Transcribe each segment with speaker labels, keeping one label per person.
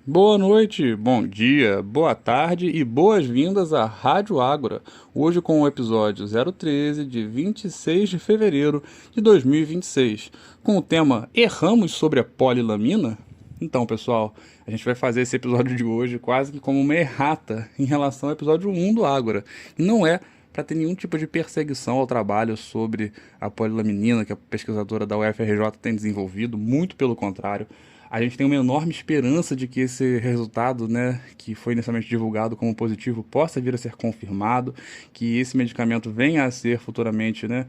Speaker 1: Boa noite, bom dia, boa tarde e boas-vindas à Rádio Ágora, hoje com o episódio 013 de 26 de fevereiro de 2026, com o tema Erramos sobre a polilamina? Então, pessoal, a gente vai fazer esse episódio de hoje quase que como uma errata em relação ao episódio 1 do Ágora, e não é para ter nenhum tipo de perseguição ao trabalho sobre a polilaminina que a pesquisadora da UFRJ tem desenvolvido, muito pelo contrário. A gente tem uma enorme esperança de que esse resultado, né, que foi inicialmente divulgado como positivo, possa vir a ser confirmado, que esse medicamento venha a ser futuramente, né,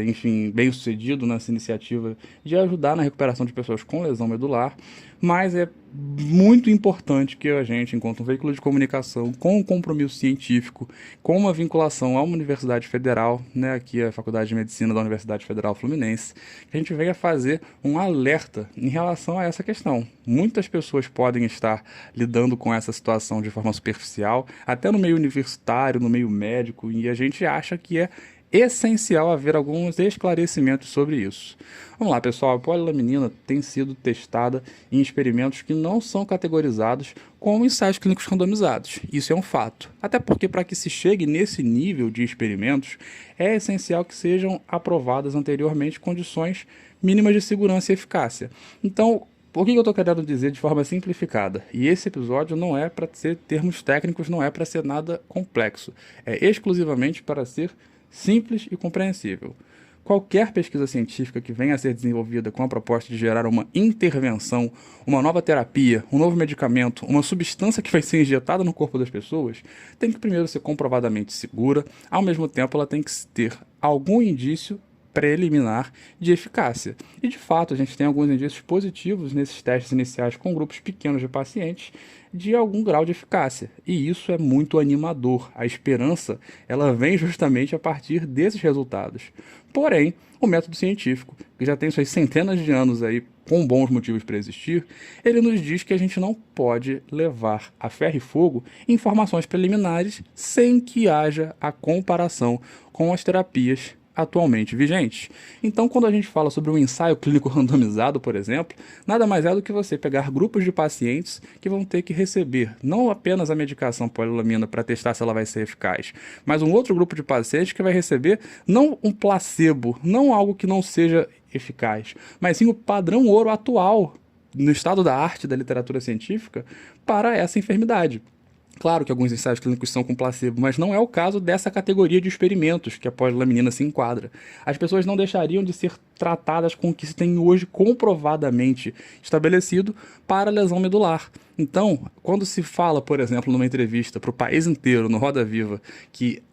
Speaker 1: enfim, bem sucedido nessa iniciativa de ajudar na recuperação de pessoas com lesão medular, mas é muito importante que a gente, enquanto um veículo de comunicação, com um compromisso científico, com uma vinculação a uma universidade federal, né, aqui a Faculdade de Medicina da Universidade Federal Fluminense, que a gente venha fazer um alerta em relação a essa questão. Muitas pessoas podem estar lidando com essa situação de forma superficial, até no meio universitário, no meio médico, e a gente acha que é essencial haver alguns esclarecimentos sobre isso. Vamos lá, pessoal. A polilaminina tem sido testada em experimentos que não são categorizados como ensaios clínicos randomizados. Isso é um fato. Até porque, para que se chegue nesse nível de experimentos, é essencial que sejam aprovadas anteriormente condições mínimas de segurança e eficácia. Então, o que eu estou querendo dizer de forma simplificada? E esse episódio não é para ser termos técnicos, não é para ser nada complexo. É exclusivamente para ser simples e compreensível. Qualquer pesquisa científica que venha a ser desenvolvida com a proposta de gerar uma intervenção, uma nova terapia, um novo medicamento, uma substância que vai ser injetada no corpo das pessoas, tem que primeiro ser comprovadamente segura, ao mesmo tempo ela tem que ter algum indício preliminar de eficácia. E de fato, a gente tem alguns indícios positivos nesses testes iniciais com grupos pequenos de pacientes de algum grau de eficácia. E isso é muito animador. A esperança, ela vem justamente a partir desses resultados. Porém, o método científico, que já tem suas centenas de anos aí com bons motivos para existir, ele nos diz que a gente não pode levar a ferro e fogo informações preliminares sem que haja a comparação com as terapias atualmente vigentes. Então, quando a gente fala sobre um ensaio clínico randomizado, por exemplo, nada mais é do que você pegar grupos de pacientes que vão ter que receber não apenas a medicação polilamina para testar se ela vai ser eficaz, mas um outro grupo de pacientes que vai receber não um placebo, não algo que não seja eficaz, mas sim o padrão ouro atual no estado da arte da literatura científica para essa enfermidade. Claro que alguns ensaios clínicos são com placebo, mas não é o caso dessa categoria de experimentos que a polilaminina se enquadra. As pessoas não deixariam de ser tratadas com o que se tem hoje comprovadamente estabelecido para lesão medular. Então, quando se fala, por exemplo, numa entrevista para o país inteiro, no Roda Viva, que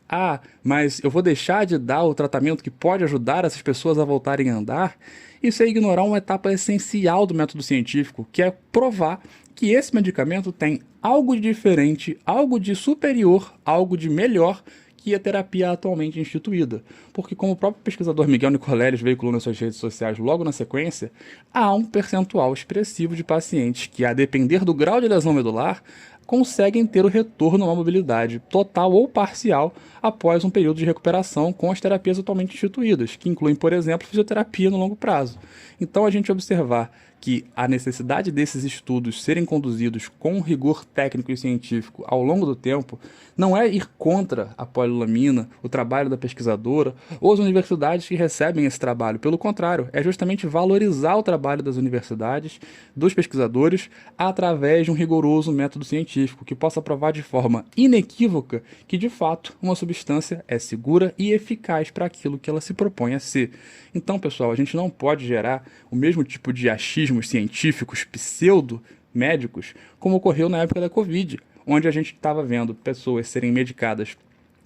Speaker 1: mas eu vou deixar de dar o tratamento que pode ajudar essas pessoas a voltarem a andar, isso é ignorar uma etapa essencial do método científico, que é provar que esse medicamento tem algo de diferente, algo de superior, algo de melhor que a terapia atualmente instituída. Porque, como o próprio pesquisador Miguel Nicoleles veiculou nas suas redes sociais logo na sequência, há um percentual expressivo de pacientes que, a depender do grau de lesão medular, conseguem ter o retorno a uma mobilidade total ou parcial após um período de recuperação com as terapias atualmente instituídas, que incluem, por exemplo, fisioterapia no longo prazo. Então, a gente observar que a necessidade desses estudos serem conduzidos com rigor técnico e científico ao longo do tempo não é ir contra a polilamina, o trabalho da pesquisadora ou as universidades que recebem esse trabalho. Pelo contrário, é justamente valorizar o trabalho das universidades, dos pesquisadores, através de um rigoroso método científico que possa provar de forma inequívoca que, de fato, uma substância é segura e eficaz para aquilo que ela se propõe a ser. Então, pessoal, a gente não pode gerar o mesmo tipo de achismos científicos pseudo-médicos como ocorreu na época da Covid, onde a gente estava vendo pessoas serem medicadas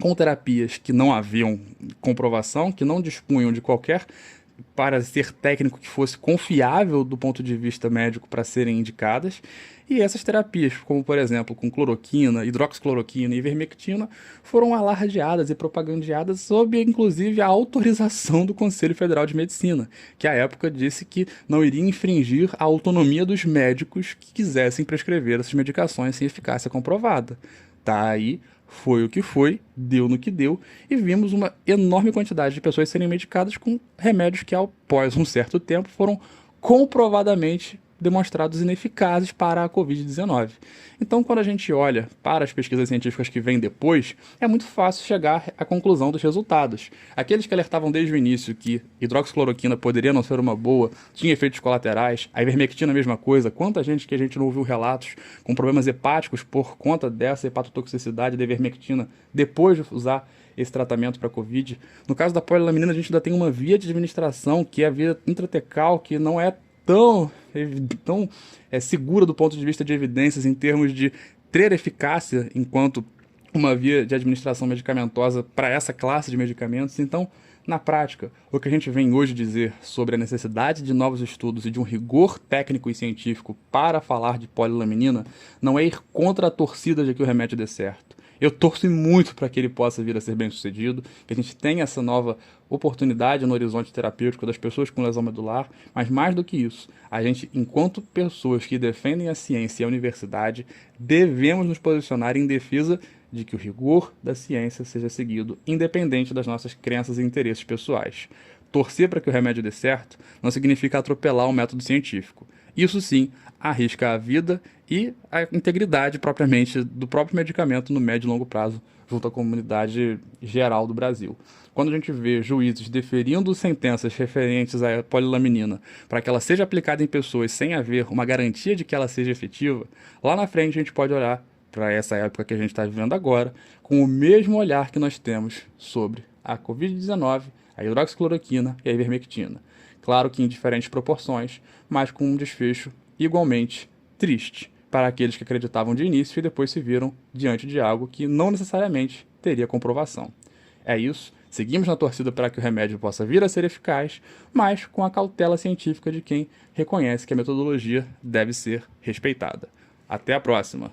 Speaker 1: com terapias que não haviam comprovação, que não dispunham de qualquer parecer técnico que fosse confiável do ponto de vista médico para serem indicadas, e essas terapias, como por exemplo com cloroquina, hidroxicloroquina e ivermectina, foram alardeadas e propagandeadas sob inclusive a autorização do Conselho Federal de Medicina, que à época disse que não iria infringir a autonomia dos médicos que quisessem prescrever essas medicações sem eficácia comprovada. Tá aí, foi o que foi, deu no que deu, e vimos uma enorme quantidade de pessoas serem medicadas com remédios que, após um certo tempo, foram comprovadamente demonstrados ineficazes para a Covid-19. Então, quando a gente olha para as pesquisas científicas que vêm depois, é muito fácil chegar à conclusão dos resultados. Aqueles que alertavam desde o início que hidroxicloroquina poderia não ser uma boa, tinha efeitos colaterais, a ivermectina a mesma coisa, quanta gente que a gente não ouviu relatos com problemas hepáticos por conta dessa hepatotoxicidade da ivermectina depois de usar esse tratamento para Covid. No caso da polilaminina, a gente ainda tem uma via de administração, que é a via intratecal, que não é tão segura do ponto de vista de evidências em termos de ter eficácia enquanto uma via de administração medicamentosa para essa classe de medicamentos. Então, na prática, o que a gente vem hoje dizer sobre a necessidade de novos estudos e de um rigor técnico e científico para falar de polilaminina não é ir contra a torcida de que o remédio dê certo. Eu torço muito para que ele possa vir a ser bem sucedido, que a gente tenha essa nova oportunidade no horizonte terapêutico das pessoas com lesão medular, mas mais do que isso, a gente, enquanto pessoas que defendem a ciência e a universidade, devemos nos posicionar em defesa de que o rigor da ciência seja seguido, independente das nossas crenças e interesses pessoais. Torcer para que o remédio dê certo não significa atropelar o método científico. Isso sim arrisca a vida e a integridade propriamente do próprio medicamento no médio e longo prazo, junto à comunidade geral do Brasil. Quando a gente vê juízes deferindo sentenças referentes à polilaminina para que ela seja aplicada em pessoas sem haver uma garantia de que ela seja efetiva, lá na frente a gente pode olhar para essa época que a gente está vivendo agora com o mesmo olhar que nós temos sobre a Covid-19, a hidroxicloroquina e a ivermectina. Claro que em diferentes proporções, mas com um desfecho igualmente triste para aqueles que acreditavam de início e depois se viram diante de algo que não necessariamente teria comprovação. É isso, seguimos na torcida para que o remédio possa vir a ser eficaz, mas com a cautela científica de quem reconhece que a metodologia deve ser respeitada. Até a próxima!